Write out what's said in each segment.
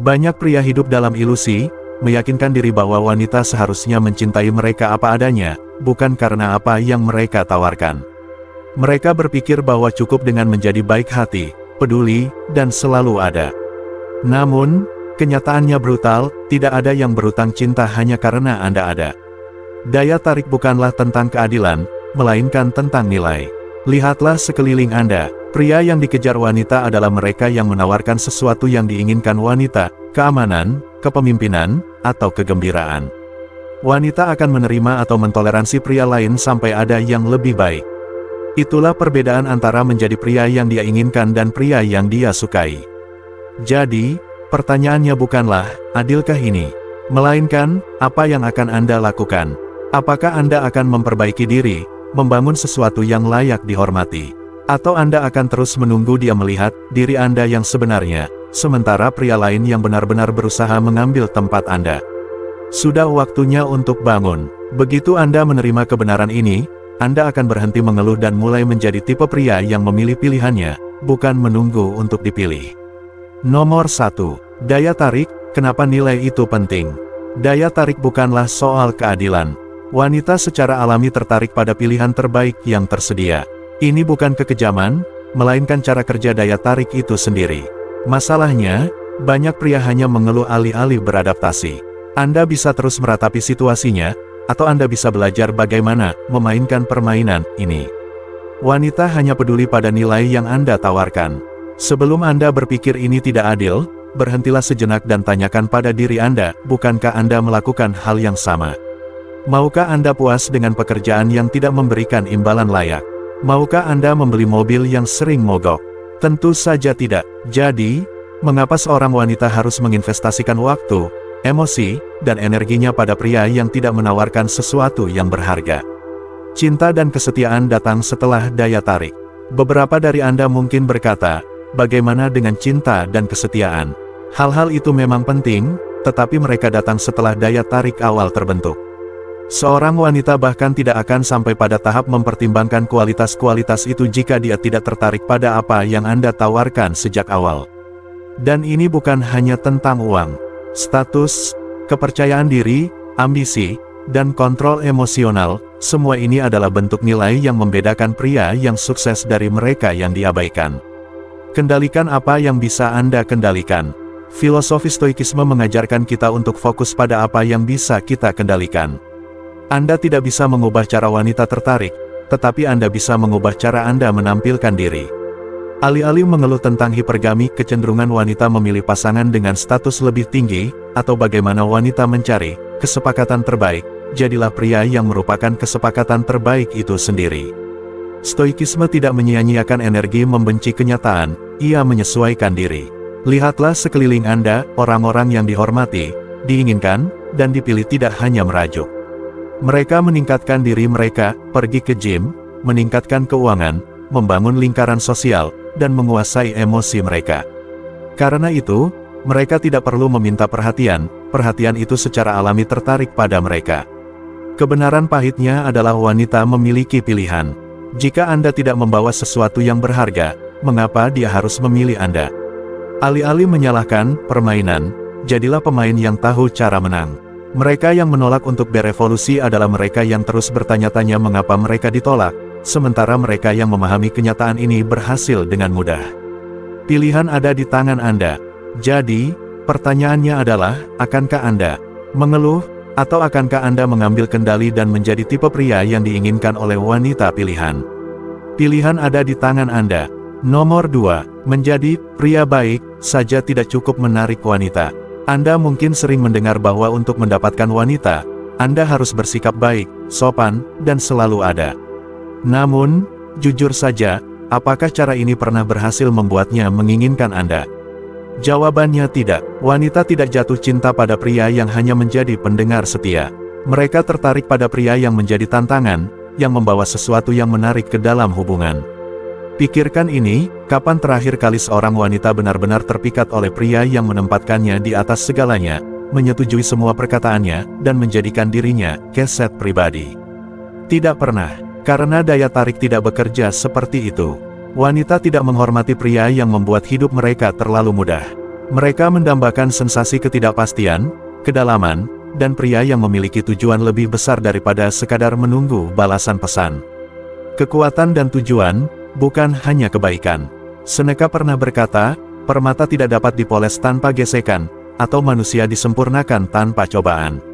Banyak pria hidup dalam ilusi, meyakinkan diri bahwa wanita seharusnya mencintai mereka apa adanya, bukan karena apa yang mereka tawarkan. Mereka berpikir bahwa cukup dengan menjadi baik hati, peduli, dan selalu ada. Namun, kenyataannya brutal, tidak ada yang berutang cinta hanya karena Anda ada. Daya tarik bukanlah tentang keadilan, melainkan tentang nilai. Lihatlah sekeliling Anda, pria yang dikejar wanita adalah mereka yang menawarkan sesuatu yang diinginkan wanita, keamanan, kepemimpinan, atau kegembiraan. Wanita akan menerima atau mentoleransi pria lain sampai ada yang lebih baik. Itulah perbedaan antara menjadi pria yang dia inginkan dan pria yang dia sukai. Jadi, pertanyaannya bukanlah, adilkah ini? Melainkan, apa yang akan Anda lakukan? Apakah Anda akan memperbaiki diri, membangun sesuatu yang layak dihormati? Atau Anda akan terus menunggu dia melihat diri Anda yang sebenarnya, sementara pria lain yang benar-benar berusaha mengambil tempat Anda? Sudah waktunya untuk bangun. Begitu Anda menerima kebenaran ini, Anda akan berhenti mengeluh dan mulai menjadi tipe pria yang memilih pilihannya, bukan menunggu untuk dipilih. Nomor 1. Daya tarik. Kenapa nilai itu penting? Daya tarik bukanlah soal keadilan. Wanita secara alami tertarik pada pilihan terbaik yang tersedia. Ini bukan kekejaman, melainkan cara kerja daya tarik itu sendiri. Masalahnya, banyak pria hanya mengeluh alih-alih beradaptasi. Anda bisa terus meratapi situasinya, atau Anda bisa belajar bagaimana memainkan permainan ini. Wanita hanya peduli pada nilai yang Anda tawarkan. Sebelum Anda berpikir ini tidak adil, berhentilah sejenak dan tanyakan pada diri Anda, bukankah Anda melakukan hal yang sama? Maukah Anda puas dengan pekerjaan yang tidak memberikan imbalan layak? Maukah Anda membeli mobil yang sering mogok? Tentu saja tidak. Jadi, mengapa seorang wanita harus menginvestasikan waktu, emosi, dan energinya pada pria yang tidak menawarkan sesuatu yang berharga? Cinta dan kesetiaan datang setelah daya tarik. Beberapa dari Anda mungkin berkata, bagaimana dengan cinta dan kesetiaan? Hal-hal itu memang penting, tetapi mereka datang setelah daya tarik awal terbentuk. Seorang wanita bahkan tidak akan sampai pada tahap mempertimbangkan kualitas-kualitas itu jika dia tidak tertarik pada apa yang Anda tawarkan sejak awal. Dan ini bukan hanya tentang uang, status, kepercayaan diri, ambisi, dan kontrol emosional. Semua ini adalah bentuk nilai yang membedakan pria yang sukses dari mereka yang diabaikan. Kendalikan apa yang bisa Anda kendalikan. Filosofi Stoikisme mengajarkan kita untuk fokus pada apa yang bisa kita kendalikan. Anda tidak bisa mengubah cara wanita tertarik, tetapi Anda bisa mengubah cara Anda menampilkan diri. Alih-alih mengeluh tentang hipergami, kecenderungan wanita memilih pasangan dengan status lebih tinggi, atau bagaimana wanita mencari kesepakatan terbaik, jadilah pria yang merupakan kesepakatan terbaik itu sendiri. Stoikisme tidak menyia-nyiakan energi membenci kenyataan, ia menyesuaikan diri. Lihatlah sekeliling Anda, orang-orang yang dihormati, diinginkan, dan dipilih tidak hanya merajuk. Mereka meningkatkan diri mereka, pergi ke gym, meningkatkan keuangan, membangun lingkaran sosial, dan menguasai emosi mereka. Karena itu, mereka tidak perlu meminta perhatian, perhatian itu secara alami tertarik pada mereka. Kebenaran pahitnya adalah wanita memiliki pilihan. Jika Anda tidak membawa sesuatu yang berharga, mengapa dia harus memilih Anda? Alih-alih menyalahkan permainan, jadilah pemain yang tahu cara menang. Mereka yang menolak untuk berevolusi adalah mereka yang terus bertanya-tanya mengapa mereka ditolak, sementara mereka yang memahami kenyataan ini berhasil dengan mudah. Pilihan ada di tangan Anda. Jadi, pertanyaannya adalah, akankah Anda mengeluh, atau akankah Anda mengambil kendali dan menjadi tipe pria yang diinginkan oleh wanita pilihan? Pilihan ada di tangan Anda. Nomor 2, menjadi pria baik saja tidak cukup menarik wanita. Anda mungkin sering mendengar bahwa untuk mendapatkan wanita, Anda harus bersikap baik, sopan, dan selalu ada. Namun, jujur saja, apakah cara ini pernah berhasil membuatnya menginginkan Anda? Jawabannya tidak. Wanita tidak jatuh cinta pada pria yang hanya menjadi pendengar setia. Mereka tertarik pada pria yang menjadi tantangan, yang membawa sesuatu yang menarik ke dalam hubungan. Pikirkan ini, kapan terakhir kali seorang wanita benar-benar terpikat oleh pria yang menempatkannya di atas segalanya, menyetujui semua perkataannya, dan menjadikan dirinya keset pribadi? Tidak pernah, karena daya tarik tidak bekerja seperti itu. Wanita tidak menghormati pria yang membuat hidup mereka terlalu mudah. Mereka mendambakan sensasi ketidakpastian, kedalaman, dan pria yang memiliki tujuan lebih besar daripada sekadar menunggu balasan pesan. Kekuatan dan tujuan, bukan hanya kebaikan. Seneca pernah berkata, permata tidak dapat dipoles tanpa gesekan, atau manusia disempurnakan tanpa cobaan.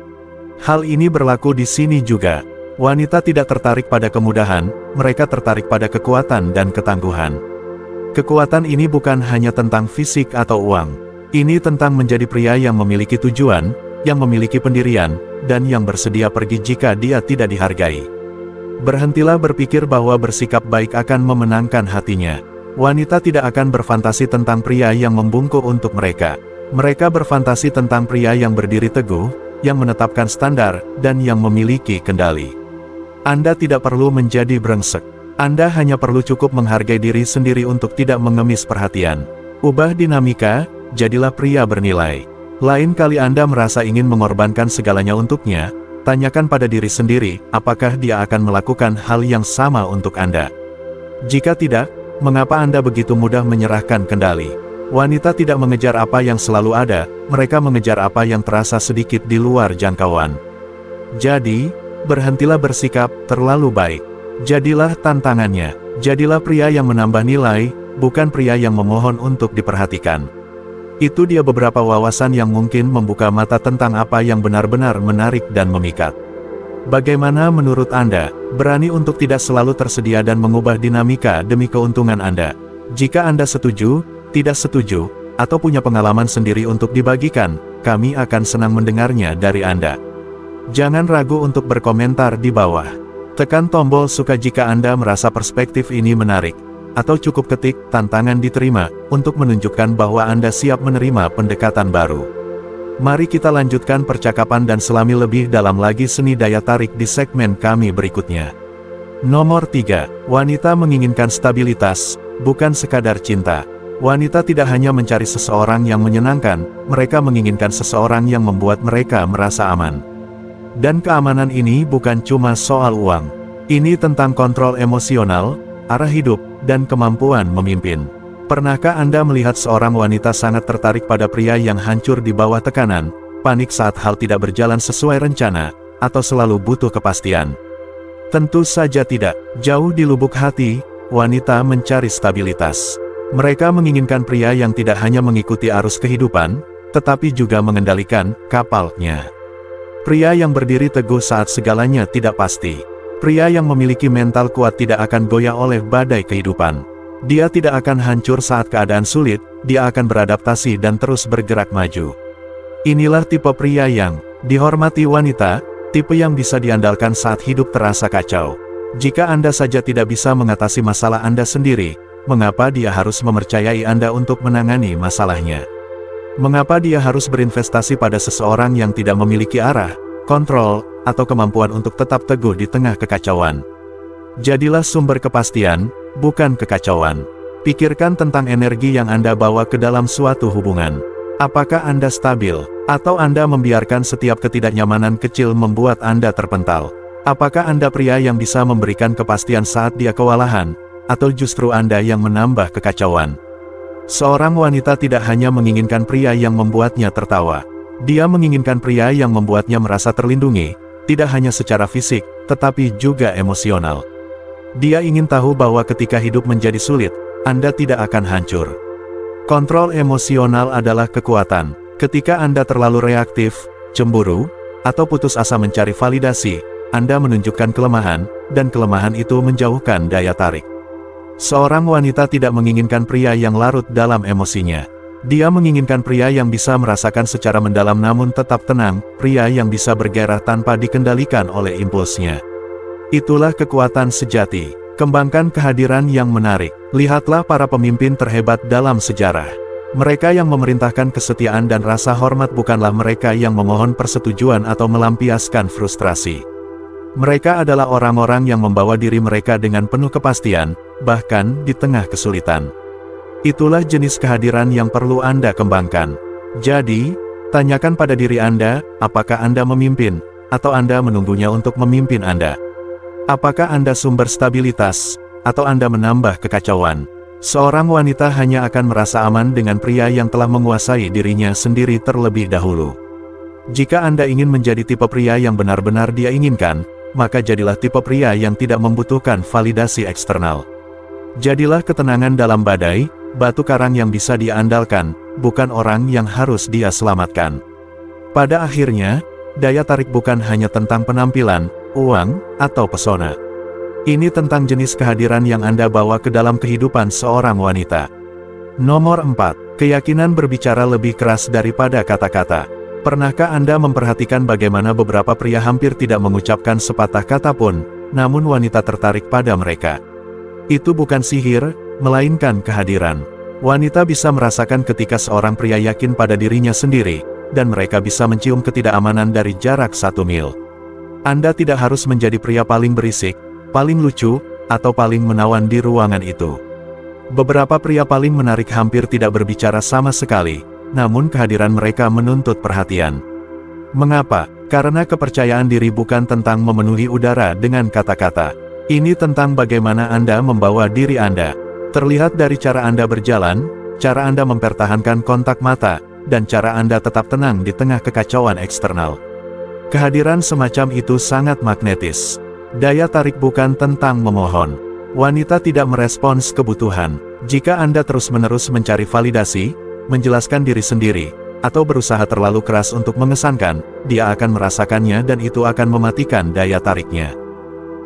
Hal ini berlaku di sini juga. Wanita tidak tertarik pada kemudahan, mereka tertarik pada kekuatan dan ketangguhan. Kekuatan ini bukan hanya tentang fisik atau uang. Ini tentang menjadi pria yang memiliki tujuan, yang memiliki pendirian, dan yang bersedia pergi jika dia tidak dihargai. Berhentilah berpikir bahwa bersikap baik akan memenangkan hatinya. Wanita tidak akan berfantasi tentang pria yang membungkuk untuk mereka. Mereka berfantasi tentang pria yang berdiri teguh, yang menetapkan standar, dan yang memiliki kendali. Anda tidak perlu menjadi brengsek. Anda hanya perlu cukup menghargai diri sendiri untuk tidak mengemis perhatian. Ubah dinamika, jadilah pria bernilai. Lain kali Anda merasa ingin mengorbankan segalanya untuknya, tanyakan pada diri sendiri, apakah dia akan melakukan hal yang sama untuk Anda. Jika tidak, mengapa Anda begitu mudah menyerahkan kendali? Wanita tidak mengejar apa yang selalu ada, mereka mengejar apa yang terasa sedikit di luar jangkauan. Jadi, berhentilah bersikap terlalu baik. Jadilah tantangannya. Jadilah pria yang menambah nilai, bukan pria yang memohon untuk diperhatikan. Itu dia beberapa wawasan yang mungkin membuka mata tentang apa yang benar-benar menarik dan memikat. Bagaimana menurut Anda? Berani untuk tidak selalu tersedia dan mengubah dinamika demi keuntungan Anda. Jika Anda setuju, tidak setuju, atau punya pengalaman sendiri untuk dibagikan, kami akan senang mendengarnya dari Anda. Jangan ragu untuk berkomentar di bawah. Tekan tombol suka jika Anda merasa perspektif ini menarik. Atau cukup ketik, tantangan diterima, untuk menunjukkan bahwa Anda siap menerima pendekatan baru. Mari kita lanjutkan percakapan dan selami lebih dalam lagi seni daya tarik di segmen kami berikutnya. Nomor 3. Wanita menginginkan stabilitas, bukan sekadar cinta. Wanita tidak hanya mencari seseorang yang menyenangkan, mereka menginginkan seseorang yang membuat mereka merasa aman. Dan keamanan ini bukan cuma soal uang. Ini tentang kontrol emosional, arah hidup, dan kemampuan memimpin. Pernahkah Anda melihat seorang wanita sangat tertarik pada pria yang hancur di bawah tekanan, panik saat hal tidak berjalan sesuai rencana, atau selalu butuh kepastian? Tentu saja tidak. Jauh di lubuk hati, wanita mencari stabilitas. Mereka menginginkan pria yang tidak hanya mengikuti arus kehidupan, tetapi juga mengendalikan kapalnya. Pria yang berdiri teguh saat segalanya tidak pasti. Pria yang memiliki mental kuat tidak akan goyah oleh badai kehidupan. Dia tidak akan hancur saat keadaan sulit, dia akan beradaptasi dan terus bergerak maju. Inilah tipe pria yang dihormati wanita, tipe yang bisa diandalkan saat hidup terasa kacau. Jika Anda saja tidak bisa mengatasi masalah Anda sendiri, mengapa dia harus mempercayai Anda untuk menangani masalahnya? Mengapa dia harus berinvestasi pada seseorang yang tidak memiliki arah, kontrol, atau kemampuan untuk tetap teguh di tengah kekacauan? Jadilah sumber kepastian, bukan kekacauan. Pikirkan tentang energi yang Anda bawa ke dalam suatu hubungan. Apakah Anda stabil, atau Anda membiarkan setiap ketidaknyamanan kecil membuat Anda terpental? Apakah Anda pria yang bisa memberikan kepastian saat dia kewalahan, atau justru Anda yang menambah kekacauan? Seorang wanita tidak hanya menginginkan pria yang membuatnya tertawa. Dia menginginkan pria yang membuatnya merasa terlindungi, tidak hanya secara fisik, tetapi juga emosional. Dia ingin tahu bahwa ketika hidup menjadi sulit, Anda tidak akan hancur. Kontrol emosional adalah kekuatan. Ketika Anda terlalu reaktif, cemburu, atau putus asa mencari validasi, Anda menunjukkan kelemahan, dan kelemahan itu menjauhkan daya tarik. Seorang wanita tidak menginginkan pria yang larut dalam emosinya. Dia menginginkan pria yang bisa merasakan secara mendalam namun tetap tenang, pria yang bisa bergairah tanpa dikendalikan oleh impulsnya. Itulah kekuatan sejati. Kembangkan kehadiran yang menarik. Lihatlah para pemimpin terhebat dalam sejarah. Mereka yang memerintahkan kesetiaan dan rasa hormat bukanlah mereka yang memohon persetujuan atau melampiaskan frustrasi. Mereka adalah orang-orang yang membawa diri mereka dengan penuh kepastian, bahkan di tengah kesulitan. Itulah jenis kehadiran yang perlu Anda kembangkan. Jadi, tanyakan pada diri Anda, apakah Anda memimpin, atau Anda menunggunya untuk memimpin Anda? Apakah Anda sumber stabilitas, atau Anda menambah kekacauan? Seorang wanita hanya akan merasa aman dengan pria yang telah menguasai dirinya sendiri terlebih dahulu. Jika Anda ingin menjadi tipe pria yang benar-benar dia inginkan, maka jadilah tipe pria yang tidak membutuhkan validasi eksternal. Jadilah ketenangan dalam badai, batu karang yang bisa dia andalkan, bukan orang yang harus dia selamatkan. Pada akhirnya, daya tarik bukan hanya tentang penampilan, uang, atau pesona. Ini tentang jenis kehadiran yang Anda bawa ke dalam kehidupan seorang wanita. Nomor 4. Keyakinan berbicara lebih keras daripada kata-kata. Pernahkah Anda memperhatikan bagaimana beberapa pria hampir tidak mengucapkan sepatah kata pun, namun wanita tertarik pada mereka? Itu bukan sihir, melainkan kehadiran. Wanita bisa merasakan ketika seorang pria yakin pada dirinya sendiri, dan mereka bisa mencium ketidakamanan dari jarak 1 mil. Anda tidak harus menjadi pria paling berisik, paling lucu, atau paling menawan di ruangan itu. Beberapa pria paling menarik hampir tidak berbicara sama sekali, namun kehadiran mereka menuntut perhatian. Mengapa? Karena kepercayaan diri bukan tentang memenuhi udara dengan kata-kata. Ini tentang bagaimana Anda membawa diri Anda. Terlihat dari cara Anda berjalan, cara Anda mempertahankan kontak mata, dan cara Anda tetap tenang di tengah kekacauan eksternal. Kehadiran semacam itu sangat magnetis. Daya tarik bukan tentang memohon. Wanita tidak merespons kebutuhan. Jika Anda terus-menerus mencari validasi, menjelaskan diri sendiri, atau berusaha terlalu keras untuk mengesankan, dia akan merasakannya dan itu akan mematikan daya tariknya.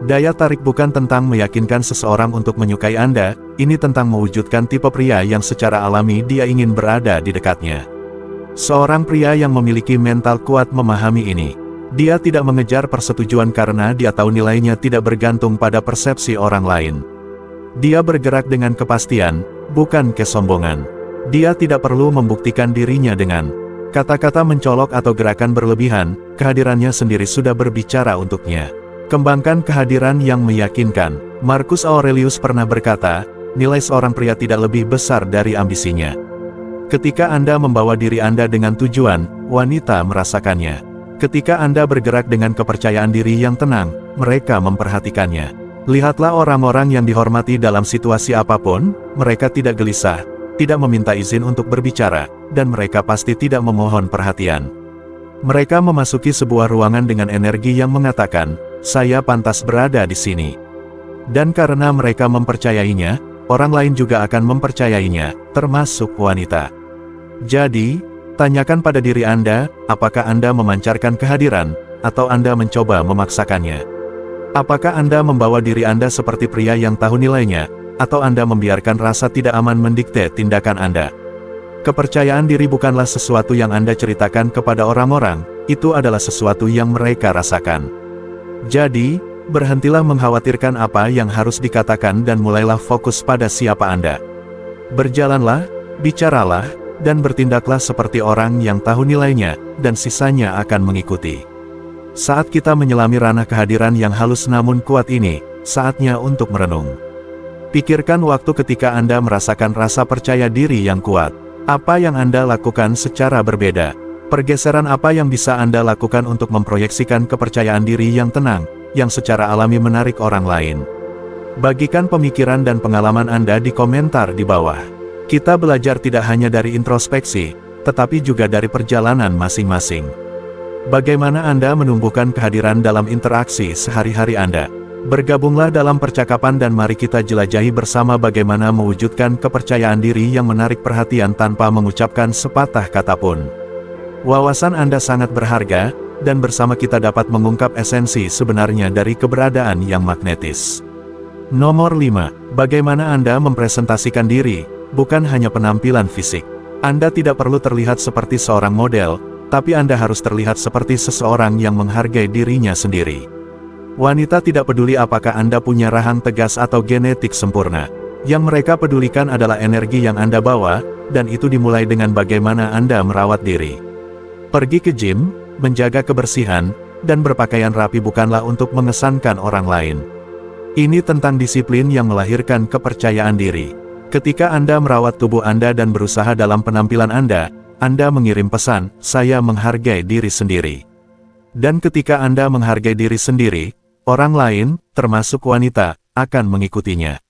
Daya tarik bukan tentang meyakinkan seseorang untuk menyukai Anda, ini tentang mewujudkan tipe pria yang secara alami dia ingin berada di dekatnya. Seorang pria yang memiliki mental kuat memahami ini. Dia tidak mengejar persetujuan karena dia tahu nilainya tidak bergantung pada persepsi orang lain. Dia bergerak dengan kepastian, bukan kesombongan. Dia tidak perlu membuktikan dirinya dengan kata-kata mencolok atau gerakan berlebihan, kehadirannya sendiri sudah berbicara untuknya. Kembangkan kehadiran yang meyakinkan. Marcus Aurelius pernah berkata, nilai seorang pria tidak lebih besar dari ambisinya. Ketika Anda membawa diri Anda dengan tujuan, wanita merasakannya. Ketika Anda bergerak dengan kepercayaan diri yang tenang, mereka memperhatikannya. Lihatlah orang-orang yang dihormati dalam situasi apapun, mereka tidak gelisah, tidak meminta izin untuk berbicara, dan mereka pasti tidak memohon perhatian. Mereka memasuki sebuah ruangan dengan energi yang mengatakan, saya pantas berada di sini. Dan karena mereka mempercayainya, orang lain juga akan mempercayainya, termasuk wanita. Jadi, tanyakan pada diri Anda, apakah Anda memancarkan kehadiran, atau Anda mencoba memaksakannya? Apakah Anda membawa diri Anda seperti pria yang tahu nilainya, atau Anda membiarkan rasa tidak aman mendikte tindakan Anda? Kepercayaan diri bukanlah sesuatu yang Anda ceritakan kepada orang-orang, itu adalah sesuatu yang mereka rasakan. Jadi, berhentilah mengkhawatirkan apa yang harus dikatakan dan mulailah fokus pada siapa Anda. Berjalanlah, bicaralah, dan bertindaklah seperti orang yang tahu nilainya, dan sisanya akan mengikuti. Saat kita menyelami ranah kehadiran yang halus namun kuat ini, saatnya untuk merenung. Pikirkan waktu ketika Anda merasakan rasa percaya diri yang kuat. Apa yang Anda lakukan secara berbeda? Pergeseran apa yang bisa Anda lakukan untuk memproyeksikan kepercayaan diri yang tenang, yang secara alami menarik orang lain? Bagikan pemikiran dan pengalaman Anda di komentar di bawah. Kita belajar tidak hanya dari introspeksi, tetapi juga dari perjalanan masing-masing. Bagaimana Anda menumbuhkan kehadiran dalam interaksi sehari-hari Anda? Bergabunglah dalam percakapan dan mari kita jelajahi bersama bagaimana mewujudkan kepercayaan diri yang menarik perhatian tanpa mengucapkan sepatah kata pun. Wawasan Anda sangat berharga, dan bersama kita dapat mengungkap esensi sebenarnya dari keberadaan yang magnetis. Nomor 5. Bagaimana Anda mempresentasikan diri? Bukan hanya penampilan fisik. Anda tidak perlu terlihat seperti seorang model, tapi Anda harus terlihat seperti seseorang yang menghargai dirinya sendiri. Wanita tidak peduli apakah Anda punya rahang tegas atau genetik sempurna. Yang mereka pedulikan adalah energi yang Anda bawa, dan itu dimulai dengan bagaimana Anda merawat diri. Pergi ke gym, menjaga kebersihan, dan berpakaian rapi bukanlah untuk mengesankan orang lain. Ini tentang disiplin yang melahirkan kepercayaan diri. Ketika Anda merawat tubuh Anda dan berusaha dalam penampilan Anda mengirim pesan, saya menghargai diri sendiri. Dan ketika Anda menghargai diri sendiri, orang lain, termasuk wanita, akan mengikutinya.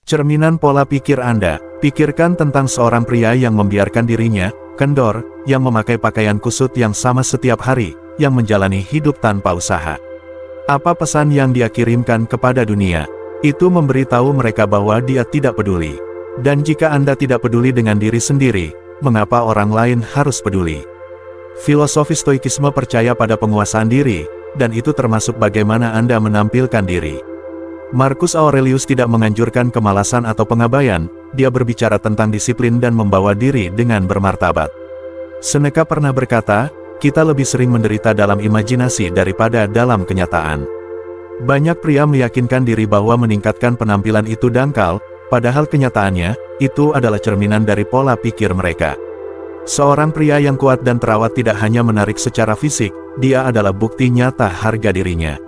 Cerminan pola pikir Anda. Pikirkan tentang seorang pria yang membiarkan dirinya kendor, yang memakai pakaian kusut yang sama setiap hari, yang menjalani hidup tanpa usaha. Apa pesan yang dia kirimkan kepada dunia? Itu memberitahu mereka bahwa dia tidak peduli. Dan jika Anda tidak peduli dengan diri sendiri, mengapa orang lain harus peduli? Filosofi Stoikisme percaya pada penguasaan diri, dan itu termasuk bagaimana Anda menampilkan diri. Marcus Aurelius tidak menganjurkan kemalasan atau pengabaian, dia berbicara tentang disiplin dan membawa diri dengan bermartabat. Seneca pernah berkata, kita lebih sering menderita dalam imajinasi daripada dalam kenyataan. Banyak pria meyakinkan diri bahwa meningkatkan penampilan itu dangkal, padahal kenyataannya, itu adalah cerminan dari pola pikir mereka. Seorang pria yang kuat dan terawat tidak hanya menarik secara fisik, dia adalah bukti nyata harga dirinya.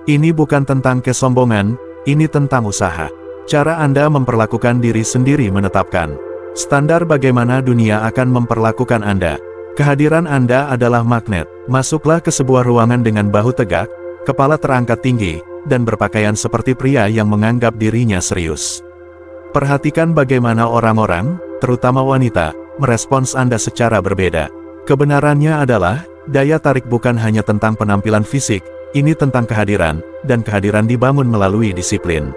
Ini bukan tentang kesombongan, ini tentang usaha. Cara Anda memperlakukan diri sendiri menetapkan standar bagaimana dunia akan memperlakukan Anda. Kehadiran Anda adalah magnet. Masuklah ke sebuah ruangan dengan bahu tegak, kepala terangkat tinggi, dan berpakaian seperti pria yang menganggap dirinya serius. Perhatikan bagaimana orang-orang, terutama wanita, merespons Anda secara berbeda. Kebenarannya adalah, daya tarik bukan hanya tentang penampilan fisik, ini tentang kehadiran, dan kehadiran dibangun melalui disiplin.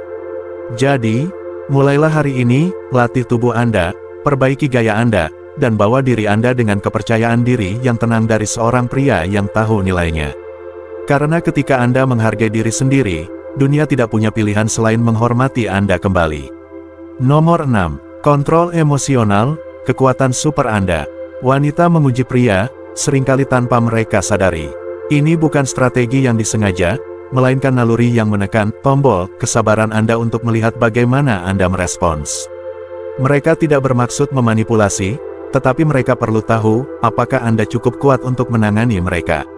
Jadi, mulailah hari ini, latih tubuh Anda, perbaiki gaya Anda, dan bawa diri Anda dengan kepercayaan diri yang tenang dari seorang pria yang tahu nilainya. Karena ketika Anda menghargai diri sendiri, dunia tidak punya pilihan selain menghormati Anda kembali. Nomor 6. Kontrol emosional, kekuatan super Anda. Wanita menguji pria, seringkali tanpa mereka sadari. Ini bukan strategi yang disengaja, melainkan naluri yang menekan tombol kesabaran Anda untuk melihat bagaimana Anda merespons. Mereka tidak bermaksud memanipulasi, tetapi mereka perlu tahu, apakah Anda cukup kuat untuk menangani mereka.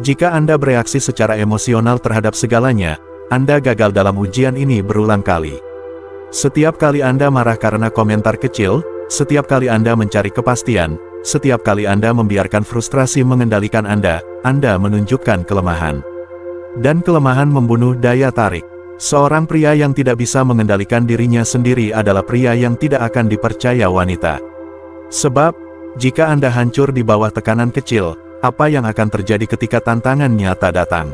Jika Anda bereaksi secara emosional terhadap segalanya, Anda gagal dalam ujian ini berulang kali. Setiap kali Anda marah karena komentar kecil, setiap kali Anda mencari kepastian, setiap kali Anda membiarkan frustrasi mengendalikan Anda menunjukkan kelemahan. Dan kelemahan membunuh daya tarik. Seorang pria yang tidak bisa mengendalikan dirinya sendiri adalah pria yang tidak akan dipercaya wanita. Sebab, jika Anda hancur di bawah tekanan kecil, apa yang akan terjadi ketika tantangan nyata datang?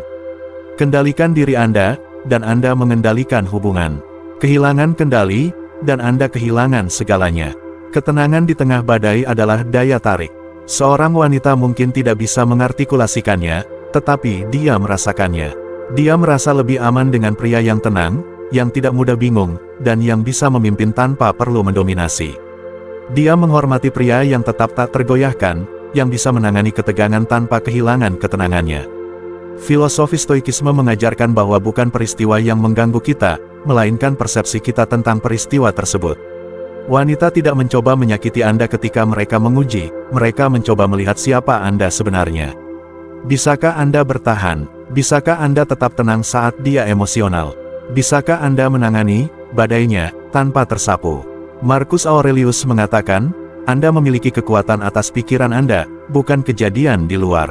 Kendalikan diri Anda, dan Anda mengendalikan hubungan. Kehilangan kendali, dan Anda kehilangan segalanya. Ketenangan di tengah badai adalah daya tarik. Seorang wanita mungkin tidak bisa mengartikulasikannya, tetapi dia merasakannya. Dia merasa lebih aman dengan pria yang tenang, yang tidak mudah bingung, dan yang bisa memimpin tanpa perlu mendominasi. Dia menghormati pria yang tetap tak tergoyahkan, yang bisa menangani ketegangan tanpa kehilangan ketenangannya. Filosofi Stoikisme mengajarkan bahwa bukan peristiwa yang mengganggu kita, melainkan persepsi kita tentang peristiwa tersebut. Wanita tidak mencoba menyakiti Anda ketika mereka menguji, mereka mencoba melihat siapa Anda sebenarnya. Bisakah Anda bertahan? Bisakah Anda tetap tenang saat dia emosional? Bisakah Anda menangani badainya tanpa tersapu? Marcus Aurelius mengatakan, Anda memiliki kekuatan atas pikiran Anda, bukan kejadian di luar.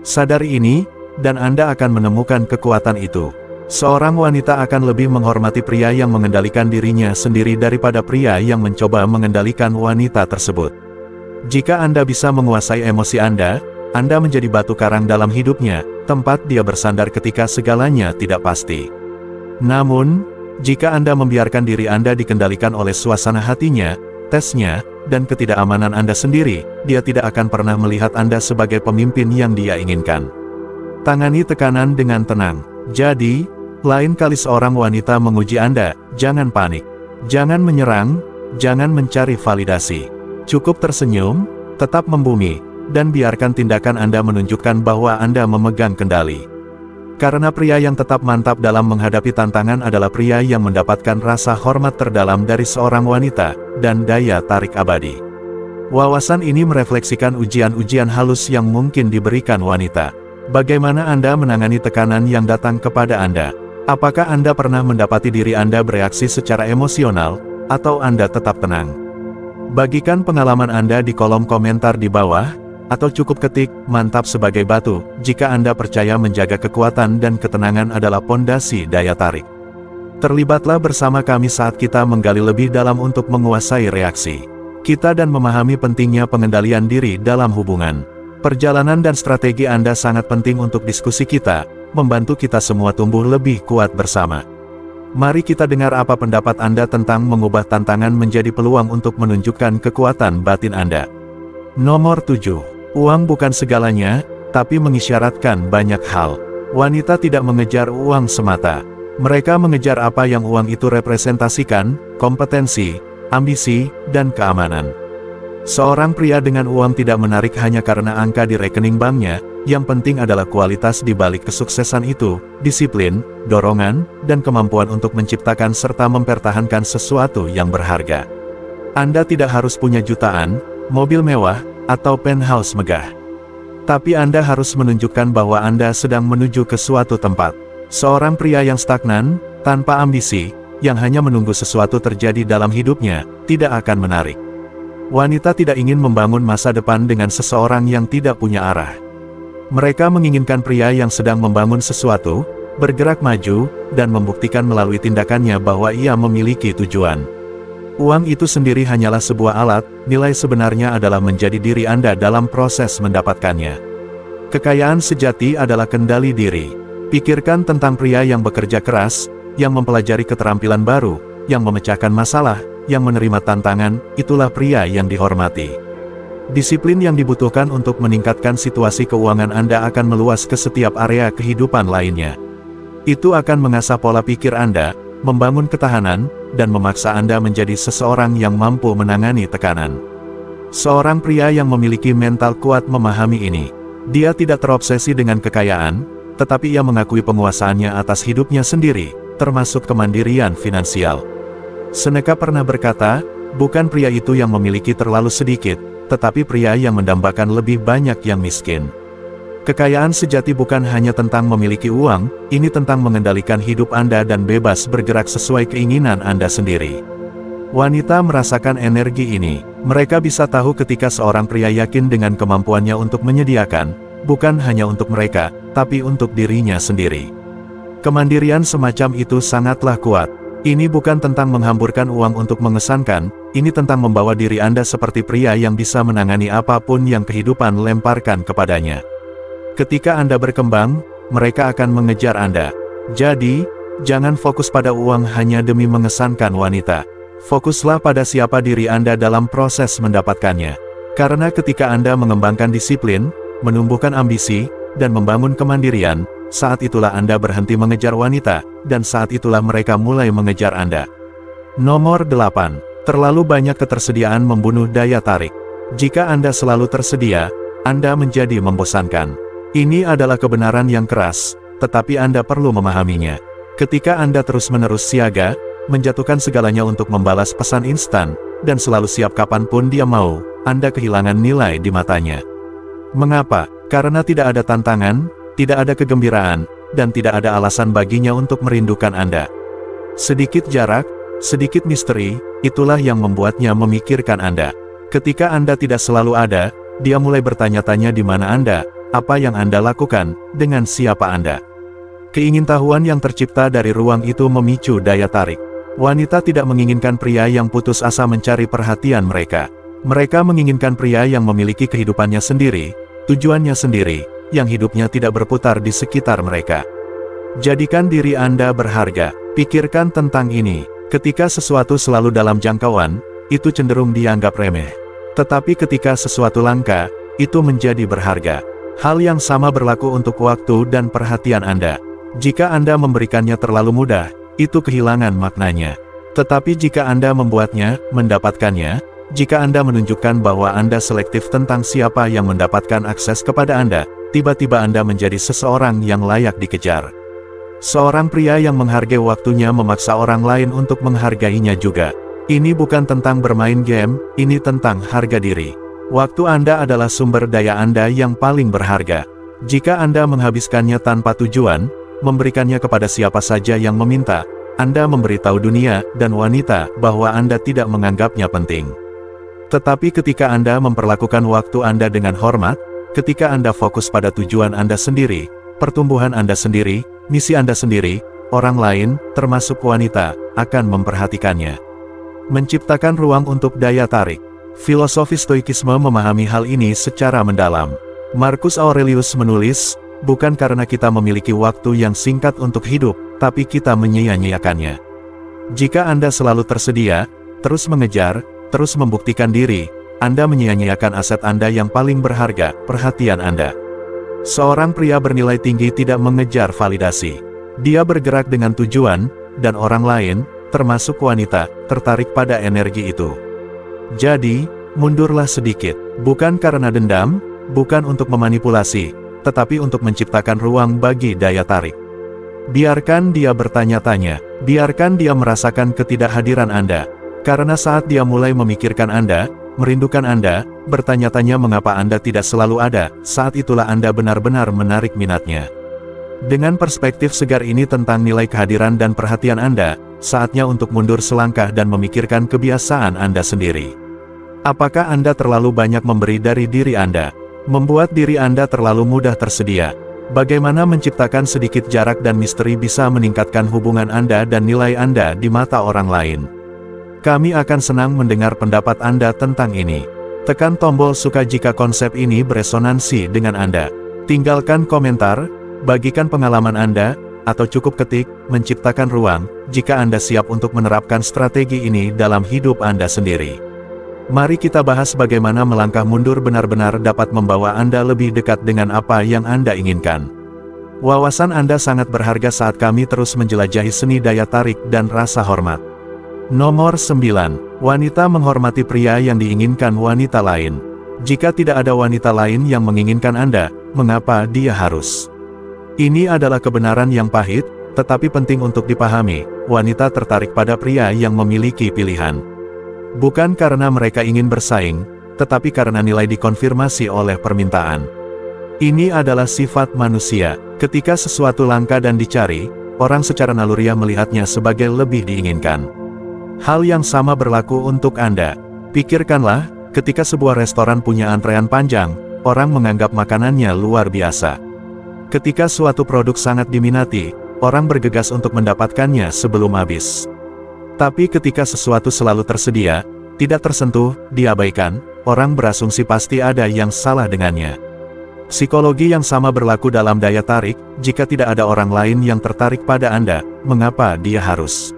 Sadari ini, dan Anda akan menemukan kekuatan itu. Seorang wanita akan lebih menghormati pria yang mengendalikan dirinya sendiri daripada pria yang mencoba mengendalikan wanita tersebut. Jika Anda bisa menguasai emosi Anda menjadi batu karang dalam hidupnya, tempat dia bersandar ketika segalanya tidak pasti. Namun, jika Anda membiarkan diri Anda dikendalikan oleh suasana hatinya, tesnya, dan ketidakamanan Anda sendiri, dia tidak akan pernah melihat Anda sebagai pemimpin yang dia inginkan. Tangani tekanan dengan tenang. Jadi, lain kali seorang wanita menguji Anda, jangan panik. Jangan menyerang, jangan mencari validasi. Cukup tersenyum, tetap membumi, dan biarkan tindakan Anda menunjukkan bahwa Anda memegang kendali. Karena pria yang tetap mantap dalam menghadapi tantangan adalah pria yang mendapatkan rasa hormat terdalam dari seorang wanita, dan daya tarik abadi. Wawasan ini merefleksikan ujian-ujian halus yang mungkin diberikan wanita. Bagaimana Anda menangani tekanan yang datang kepada Anda? Apakah Anda pernah mendapati diri Anda bereaksi secara emosional, atau Anda tetap tenang? Bagikan pengalaman Anda di kolom komentar di bawah, atau cukup ketik, mantap sebagai batu, jika Anda percaya menjaga kekuatan dan ketenangan adalah pondasi daya tarik. Terlibatlah bersama kami saat kita menggali lebih dalam untuk menguasai reaksi kita dan memahami pentingnya pengendalian diri dalam hubungan. Perjalanan dan strategi Anda sangat penting untuk diskusi kita, membantu kita semua tumbuh lebih kuat bersama. Mari kita dengar apa pendapat Anda tentang mengubah tantangan menjadi peluang untuk menunjukkan kekuatan batin Anda. Nomor 7. Uang bukan segalanya, tapi mengisyaratkan banyak hal. Wanita tidak mengejar uang semata. Mereka mengejar apa yang uang itu representasikan, kompetensi, ambisi, dan keamanan. Seorang pria dengan uang tidak menarik hanya karena angka di rekening banknya, yang penting adalah kualitas di balik kesuksesan itu, disiplin, dorongan, dan kemampuan untuk menciptakan serta mempertahankan sesuatu yang berharga. Anda tidak harus punya jutaan, mobil mewah, atau penthouse megah. Tapi Anda harus menunjukkan bahwa Anda sedang menuju ke suatu tempat. Seorang pria yang stagnan, tanpa ambisi, yang hanya menunggu sesuatu terjadi dalam hidupnya, tidak akan menarik. Wanita tidak ingin membangun masa depan dengan seseorang yang tidak punya arah. Mereka menginginkan pria yang sedang membangun sesuatu, bergerak maju, dan membuktikan melalui tindakannya bahwa ia memiliki tujuan. Uang itu sendiri hanyalah sebuah alat, nilai sebenarnya adalah menjadi diri Anda dalam proses mendapatkannya. Kekayaan sejati adalah kendali diri. Pikirkan tentang pria yang bekerja keras, yang mempelajari keterampilan baru, yang memecahkan masalah, yang menerima tantangan, itulah pria yang dihormati. Disiplin yang dibutuhkan untuk meningkatkan situasi keuangan Anda akan meluas ke setiap area kehidupan lainnya. Itu akan mengasah pola pikir Anda, membangun ketahanan, dan memaksa Anda menjadi seseorang yang mampu menangani tekanan. Seorang pria yang memiliki mental kuat memahami ini. Dia tidak terobsesi dengan kekayaan, tetapi ia mengakui penguasaannya atas hidupnya sendiri, termasuk kemandirian finansial. Seneca pernah berkata, bukan pria itu yang memiliki terlalu sedikit, tetapi pria yang mendambakan lebih banyak yang miskin. Kekayaan sejati bukan hanya tentang memiliki uang, ini tentang mengendalikan hidup Anda dan bebas bergerak sesuai keinginan Anda sendiri. Wanita merasakan energi ini. Mereka bisa tahu ketika seorang pria yakin dengan kemampuannya untuk menyediakan, bukan hanya untuk mereka, tapi untuk dirinya sendiri. Kemandirian semacam itu sangatlah kuat. Ini bukan tentang menghamburkan uang untuk mengesankan, ini tentang membawa diri Anda seperti pria yang bisa menangani apapun yang kehidupan lemparkan kepadanya. Ketika Anda berkembang, mereka akan mengejar Anda. Jadi, jangan fokus pada uang hanya demi mengesankan wanita. Fokuslah pada siapa diri Anda dalam proses mendapatkannya. Karena ketika Anda mengembangkan disiplin, menumbuhkan ambisi, dan membangun kemandirian, saat itulah Anda berhenti mengejar wanita, dan saat itulah mereka mulai mengejar Anda. Nomor 8. Terlalu banyak ketersediaan membunuh daya tarik. Jika Anda selalu tersedia, Anda menjadi membosankan. Ini adalah kebenaran yang keras, tetapi Anda perlu memahaminya. Ketika Anda terus-menerus siaga, menjatuhkan segalanya untuk membalas pesan instan, dan selalu siap kapanpun dia mau, Anda kehilangan nilai di matanya. Mengapa? Karena tidak ada tantangan, tidak ada kegembiraan, dan tidak ada alasan baginya untuk merindukan Anda. Sedikit jarak, sedikit misteri, itulah yang membuatnya memikirkan Anda. Ketika Anda tidak selalu ada, dia mulai bertanya-tanya di mana Anda, apa yang Anda lakukan, dengan siapa Anda. Keingintahuan yang tercipta dari ruang itu memicu daya tarik. Wanita tidak menginginkan pria yang putus asa mencari perhatian mereka. Mereka menginginkan pria yang memiliki kehidupannya sendiri, tujuannya sendiri, yang hidupnya tidak berputar di sekitar mereka. Jadikan diri Anda berharga. Pikirkan tentang ini. Ketika sesuatu selalu dalam jangkauan, itu cenderung dianggap remeh. Tetapi ketika sesuatu langka, itu menjadi berharga. Hal yang sama berlaku untuk waktu dan perhatian Anda. Jika Anda memberikannya terlalu mudah, itu kehilangan maknanya. Tetapi jika Anda membuatnya, mendapatkannya, jika Anda menunjukkan bahwa Anda selektif tentang siapa yang mendapatkan akses kepada Anda, tiba-tiba Anda menjadi seseorang yang layak dikejar. Seorang pria yang menghargai waktunya memaksa orang lain untuk menghargainya juga. Ini bukan tentang bermain game, ini tentang harga diri. Waktu Anda adalah sumber daya Anda yang paling berharga. Jika Anda menghabiskannya tanpa tujuan, memberikannya kepada siapa saja yang meminta, Anda memberitahu dunia dan wanita bahwa Anda tidak menganggapnya penting. Tetapi ketika Anda memperlakukan waktu Anda dengan hormat, ketika Anda fokus pada tujuan Anda sendiri, pertumbuhan Anda sendiri, misi Anda sendiri, orang lain, termasuk wanita, akan memperhatikannya. Menciptakan ruang untuk daya tarik. Filosofi Stoikisme memahami hal ini secara mendalam. Marcus Aurelius menulis, bukan karena kita memiliki waktu yang singkat untuk hidup, tapi kita menyia-nyiakannya. Jika Anda selalu tersedia, terus mengejar, terus membuktikan diri, Anda menyia-nyiakan aset Anda yang paling berharga, perhatian Anda. Seorang pria bernilai tinggi tidak mengejar validasi. Dia bergerak dengan tujuan, dan orang lain, termasuk wanita, tertarik pada energi itu. Jadi, mundurlah sedikit, bukan karena dendam, bukan untuk memanipulasi, tetapi untuk menciptakan ruang bagi daya tarik. Biarkan dia bertanya-tanya, biarkan dia merasakan ketidakhadiran Anda, karena saat dia mulai memikirkan Anda, merindukan Anda, bertanya-tanya mengapa Anda tidak selalu ada, saat itulah Anda benar-benar menarik minatnya. Dengan perspektif segar ini tentang nilai kehadiran dan perhatian Anda, saatnya untuk mundur selangkah dan memikirkan kebiasaan Anda sendiri. Apakah Anda terlalu banyak memberi dari diri Anda? Membuat diri Anda terlalu mudah tersedia? Bagaimana menciptakan sedikit jarak dan misteri bisa meningkatkan hubungan Anda dan nilai Anda di mata orang lain? Kami akan senang mendengar pendapat Anda tentang ini. Tekan tombol suka jika konsep ini beresonansi dengan Anda. Tinggalkan komentar, bagikan pengalaman Anda, atau cukup ketik, menciptakan ruang, jika Anda siap untuk menerapkan strategi ini dalam hidup Anda sendiri. Mari kita bahas bagaimana melangkah mundur benar-benar dapat membawa Anda lebih dekat dengan apa yang Anda inginkan. Wawasan Anda sangat berharga saat kami terus menjelajahi seni daya tarik dan rasa hormat. Nomor 9. Wanita menghormati pria yang diinginkan wanita lain. Jika tidak ada wanita lain yang menginginkan Anda, mengapa dia harus? Ini adalah kebenaran yang pahit, tetapi penting untuk dipahami. Wanita tertarik pada pria yang memiliki pilihan. Bukan karena mereka ingin bersaing, tetapi karena nilai dikonfirmasi oleh permintaan. Ini adalah sifat manusia. Ketika sesuatu langka dan dicari, orang secara naluriah melihatnya sebagai lebih diinginkan. Hal yang sama berlaku untuk Anda. Pikirkanlah, ketika sebuah restoran punya antrean panjang, orang menganggap makanannya luar biasa. Ketika suatu produk sangat diminati, orang bergegas untuk mendapatkannya sebelum habis. Tapi ketika sesuatu selalu tersedia, tidak tersentuh, diabaikan, orang berasumsi pasti ada yang salah dengannya. Psikologi yang sama berlaku dalam daya tarik. Jika tidak ada orang lain yang tertarik pada Anda, mengapa dia harus?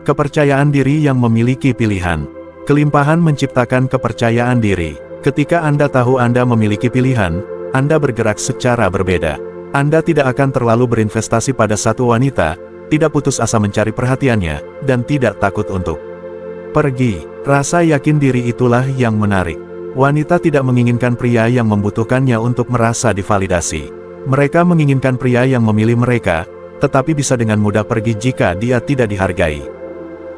Kepercayaan diri yang memiliki pilihan. Kelimpahan menciptakan kepercayaan diri. Ketika Anda tahu Anda memiliki pilihan, Anda bergerak secara berbeda. Anda tidak akan terlalu berinvestasi pada satu wanita, tidak putus asa mencari perhatiannya, dan tidak takut untuk pergi. Rasa yakin diri itulah yang menarik. Wanita tidak menginginkan pria yang membutuhkannya untuk merasa divalidasi. Mereka menginginkan pria yang memilih mereka, tetapi bisa dengan mudah pergi jika dia tidak dihargai.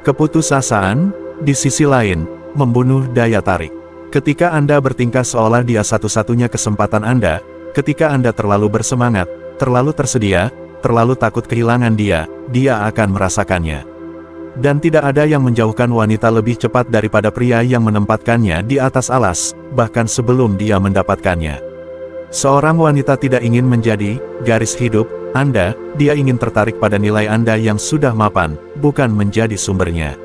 Keputusasaan, di sisi lain, membunuh daya tarik. Ketika Anda bertingkah seolah dia satu-satunya kesempatan Anda, ketika Anda terlalu bersemangat, terlalu tersedia, terlalu takut kehilangan dia akan merasakannya. Dan tidak ada yang menjauhkan wanita lebih cepat daripada pria yang menempatkannya di atas alas, bahkan sebelum dia mendapatkannya. Seorang wanita tidak ingin menjadi garis hidup Anda, dia ingin tertarik pada nilai Anda yang sudah mapan, bukan menjadi sumbernya.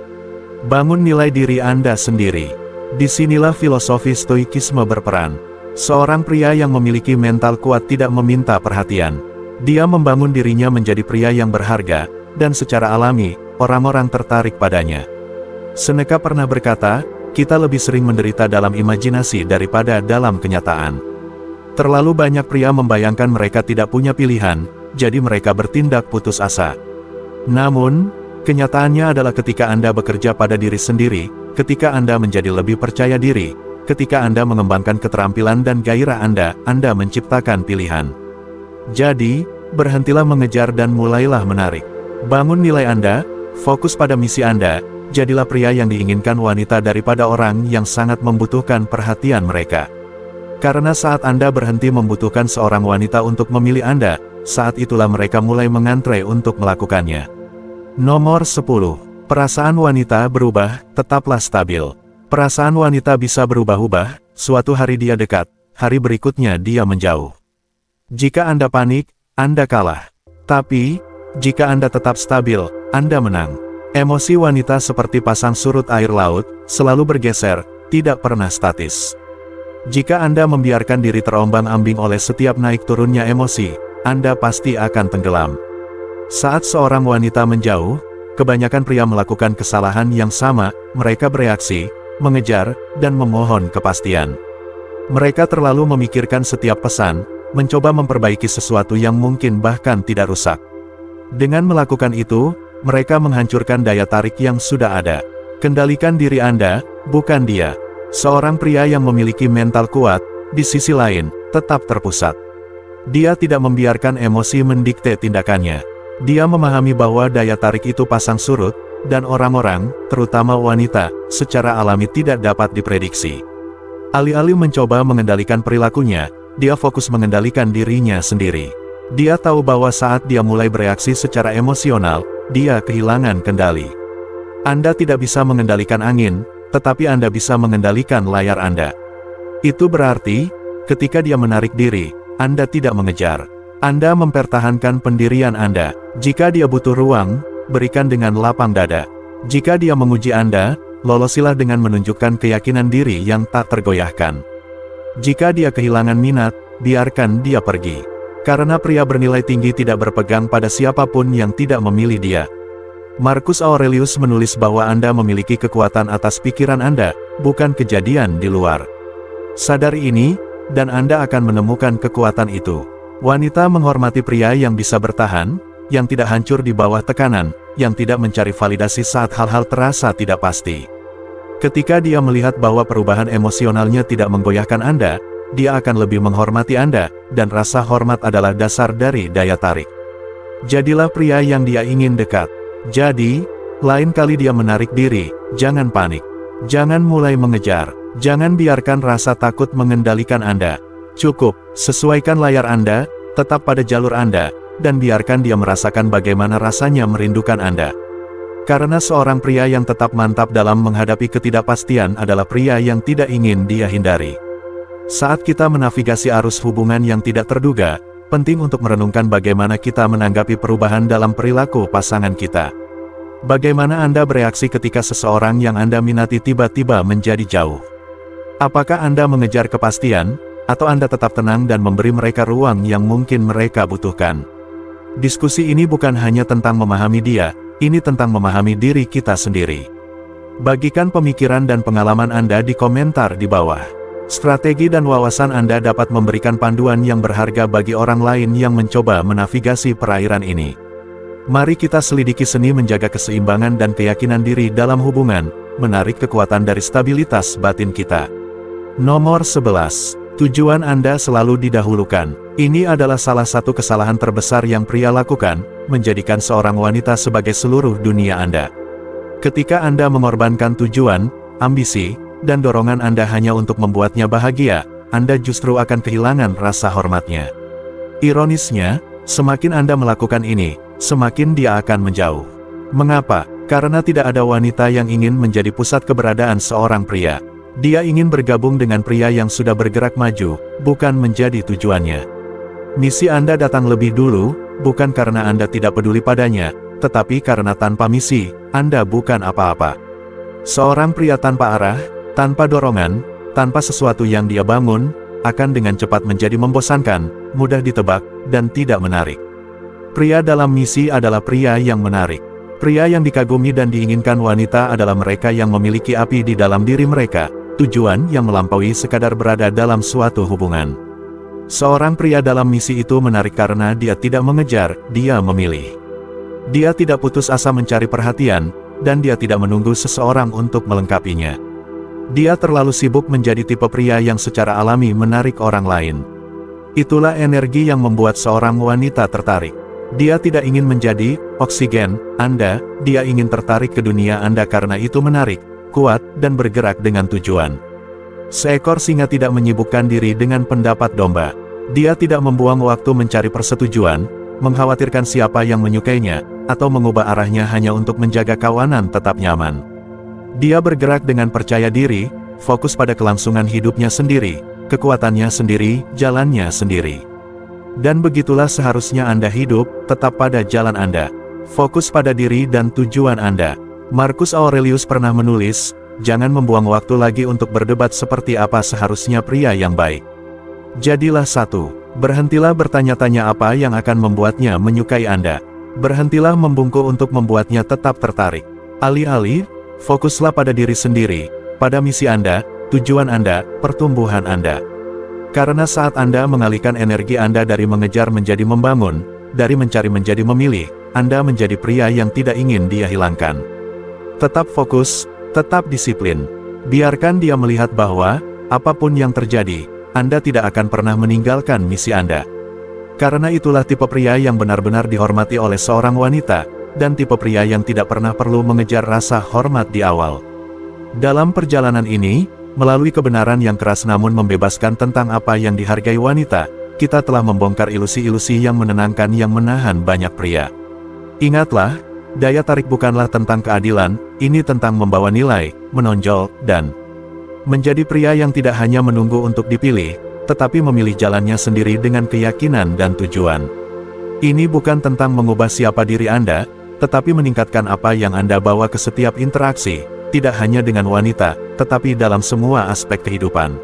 Bangun nilai diri Anda sendiri. Disinilah filosofi Stoikisme berperan. Seorang pria yang memiliki mental kuat tidak meminta perhatian. Dia membangun dirinya menjadi pria yang berharga, dan secara alami, orang-orang tertarik padanya. Seneca pernah berkata, kita lebih sering menderita dalam imajinasi daripada dalam kenyataan. Terlalu banyak pria membayangkan mereka tidak punya pilihan, jadi mereka bertindak putus asa. Namun, kenyataannya adalah ketika Anda bekerja pada diri sendiri, ketika Anda menjadi lebih percaya diri, ketika Anda mengembangkan keterampilan dan gairah Anda menciptakan pilihan. Jadi, berhentilah mengejar dan mulailah menarik. Bangun nilai Anda, fokus pada misi Anda, jadilah pria yang diinginkan wanita daripada orang yang sangat membutuhkan perhatian mereka. Karena saat Anda berhenti membutuhkan seorang wanita untuk memilih Anda, saat itulah mereka mulai mengantre untuk melakukannya. Nomor 10. Perasaan wanita berubah, tetaplah stabil. Perasaan wanita bisa berubah-ubah, suatu hari dia dekat, hari berikutnya dia menjauh. Jika Anda panik, Anda kalah. Tapi, Jika Anda tetap stabil, Anda menang. Emosi wanita seperti pasang surut air laut, selalu bergeser, tidak pernah statis. Jika Anda membiarkan diri terombang-ambing oleh setiap naik turunnya emosi, Anda pasti akan tenggelam. Saat seorang wanita menjauh, kebanyakan pria melakukan kesalahan yang sama, mereka bereaksi, mengejar, dan memohon kepastian. Mereka terlalu memikirkan setiap pesan, mencoba memperbaiki sesuatu yang mungkin bahkan tidak rusak. Dengan melakukan itu, mereka menghancurkan daya tarik yang sudah ada. Kendalikan diri Anda, bukan dia. Seorang pria yang memiliki mental kuat, di sisi lain, tetap terpusat. Dia tidak membiarkan emosi mendikte tindakannya. Dia memahami bahwa daya tarik itu pasang surut, dan orang-orang, terutama wanita, secara alami tidak dapat diprediksi. Alih-alih mencoba mengendalikan perilakunya, dia fokus mengendalikan dirinya sendiri. Dia tahu bahwa saat dia mulai bereaksi secara emosional, dia kehilangan kendali. Anda tidak bisa mengendalikan angin, tetapi Anda bisa mengendalikan layar Anda. Itu berarti, ketika dia menarik diri, Anda tidak mengejar. Anda mempertahankan pendirian Anda. Jika dia butuh ruang, berikan dengan lapang dada. Jika dia menguji Anda, lolosilah dengan menunjukkan keyakinan diri yang tak tergoyahkan. Jika dia kehilangan minat, biarkan dia pergi. Karena pria bernilai tinggi tidak berpegang pada siapapun yang tidak memilih dia. Marcus Aurelius menulis bahwa Anda memiliki kekuatan atas pikiran Anda, bukan kejadian di luar. Sadari ini, dan Anda akan menemukan kekuatan itu. Wanita menghormati pria yang bisa bertahan, yang tidak hancur di bawah tekanan, yang tidak mencari validasi saat hal-hal terasa tidak pasti. Ketika dia melihat bahwa perubahan emosionalnya tidak menggoyahkan Anda, dia akan lebih menghormati Anda, dan rasa hormat adalah dasar dari daya tarik. Jadilah pria yang dia ingin dekat. Jadi, lain kali dia menarik diri, jangan panik. Jangan mulai mengejar. Jangan biarkan rasa takut mengendalikan Anda. Cukup, sesuaikan layar Anda, tetap pada jalur Anda, dan biarkan dia merasakan bagaimana rasanya merindukan Anda. Karena seorang pria yang tetap mantap dalam menghadapi ketidakpastian adalah pria yang tidak ingin dia hindari. Saat kita menavigasi arus hubungan yang tidak terduga, penting untuk merenungkan bagaimana kita menanggapi perubahan dalam perilaku pasangan kita. Bagaimana Anda bereaksi ketika seseorang yang Anda minati tiba-tiba menjadi jauh? Apakah Anda mengejar kepastian, atau Anda tetap tenang dan memberi mereka ruang yang mungkin mereka butuhkan? Diskusi ini bukan hanya tentang memahami dia, ini tentang memahami diri kita sendiri. Bagikan pemikiran dan pengalaman Anda di komentar di bawah. Strategi dan wawasan Anda dapat memberikan panduan yang berharga bagi orang lain yang mencoba menavigasi perairan ini. Mari kita selidiki seni menjaga keseimbangan dan keyakinan diri dalam hubungan, menarik kekuatan dari stabilitas batin kita. Nomor 11. Tujuan Anda selalu didahulukan. Ini adalah salah satu kesalahan terbesar yang pria lakukan, menjadikan seorang wanita sebagai seluruh dunia Anda. Ketika Anda mengorbankan tujuan, ambisi, dan dorongan Anda hanya untuk membuatnya bahagia, Anda justru akan kehilangan rasa hormatnya. Ironisnya, semakin Anda melakukan ini, semakin dia akan menjauh. Mengapa? Karena tidak ada wanita yang ingin menjadi pusat keberadaan seorang pria. Dia ingin bergabung dengan pria yang sudah bergerak maju, bukan menjadi tujuannya. Misi Anda datang lebih dulu, bukan karena Anda tidak peduli padanya, tetapi karena tanpa misi, Anda bukan apa-apa. Seorang pria tanpa arah, tanpa dorongan, tanpa sesuatu yang dia bangun, akan dengan cepat menjadi membosankan, mudah ditebak, dan tidak menarik. Pria dalam misi adalah pria yang menarik. Pria yang dikagumi dan diinginkan wanita adalah mereka yang memiliki api di dalam diri mereka, tujuan yang melampaui sekadar berada dalam suatu hubungan. Seorang pria dalam misi itu menarik karena dia tidak mengejar, dia memilih. Dia tidak putus asa mencari perhatian, dan dia tidak menunggu seseorang untuk melengkapinya. Dia terlalu sibuk menjadi tipe pria yang secara alami menarik orang lain. Itulah energi yang membuat seorang wanita tertarik. Dia tidak ingin menjadi oksigen Anda, dia ingin tertarik ke dunia Anda karena itu menarik, kuat, dan bergerak dengan tujuan. Seekor singa tidak menyibukkan diri dengan pendapat domba. Dia tidak membuang waktu mencari persetujuan, mengkhawatirkan siapa yang menyukainya, atau mengubah arahnya hanya untuk menjaga kawanan tetap nyaman. Dia bergerak dengan percaya diri, fokus pada kelangsungan hidupnya sendiri, kekuatannya sendiri, jalannya sendiri. Dan begitulah seharusnya Anda hidup, tetap pada jalan Anda. Fokus pada diri dan tujuan Anda. Marcus Aurelius pernah menulis, jangan membuang waktu lagi untuk berdebat seperti apa seharusnya pria yang baik. Jadilah satu. Berhentilah bertanya-tanya apa yang akan membuatnya menyukai Anda. Berhentilah membungkuk untuk membuatnya tetap tertarik. Alih-alih, fokuslah pada diri sendiri, pada misi Anda, tujuan Anda, pertumbuhan Anda. Karena saat Anda mengalihkan energi Anda dari mengejar menjadi membangun, dari mencari menjadi memilih, Anda menjadi pria yang tidak ingin dia hilangkan. Tetap fokus, tetap disiplin. Biarkan dia melihat bahwa, apapun yang terjadi, Anda tidak akan pernah meninggalkan misi Anda. Karena itulah tipe pria yang benar-benar dihormati oleh seorang wanita, dan tipe pria yang tidak pernah perlu mengejar rasa hormat di awal. Dalam perjalanan ini, melalui kebenaran yang keras namun membebaskan tentang apa yang dihargai wanita, kita telah membongkar ilusi-ilusi yang menenangkan yang menahan banyak pria. Ingatlah, daya tarik bukanlah tentang keadilan, ini tentang membawa nilai, menonjol, dan menjadi pria yang tidak hanya menunggu untuk dipilih, tetapi memilih jalannya sendiri dengan keyakinan dan tujuan. Ini bukan tentang mengubah siapa diri Anda, tetapi meningkatkan apa yang Anda bawa ke setiap interaksi, tidak hanya dengan wanita, tetapi dalam semua aspek kehidupan.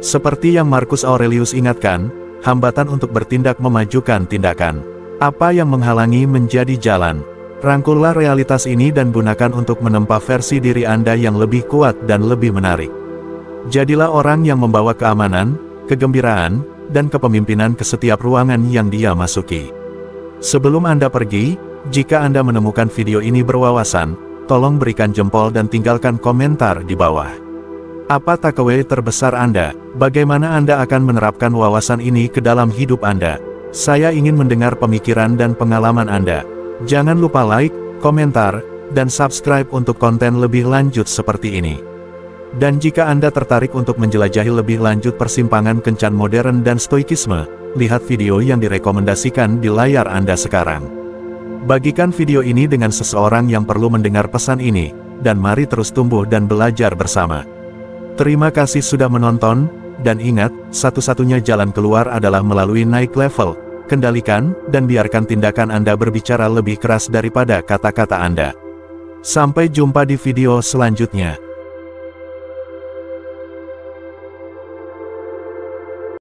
Seperti yang Marcus Aurelius ingatkan, hambatan untuk bertindak memajukan tindakan. Apa yang menghalangi menjadi jalan. Rangkullah realitas ini dan gunakan untuk menempa versi diri Anda yang lebih kuat dan lebih menarik. Jadilah orang yang membawa keamanan, kegembiraan, dan kepemimpinan ke setiap ruangan yang dia masuki. Sebelum Anda pergi, jika Anda menemukan video ini berwawasan, tolong berikan jempol dan tinggalkan komentar di bawah. Apa takeaway terbesar Anda? Bagaimana Anda akan menerapkan wawasan ini ke dalam hidup Anda? Saya ingin mendengar pemikiran dan pengalaman Anda. Jangan lupa like, komentar, dan subscribe untuk konten lebih lanjut seperti ini. Dan jika Anda tertarik untuk menjelajahi lebih lanjut persimpangan kencan modern dan stoikisme, lihat video yang direkomendasikan di layar Anda sekarang. Bagikan video ini dengan seseorang yang perlu mendengar pesan ini, dan mari terus tumbuh dan belajar bersama. Terima kasih sudah menonton, dan ingat, satu-satunya jalan keluar adalah melalui naik level. Kendalikan, dan biarkan tindakan Anda berbicara lebih keras daripada kata-kata Anda. Sampai jumpa di video selanjutnya.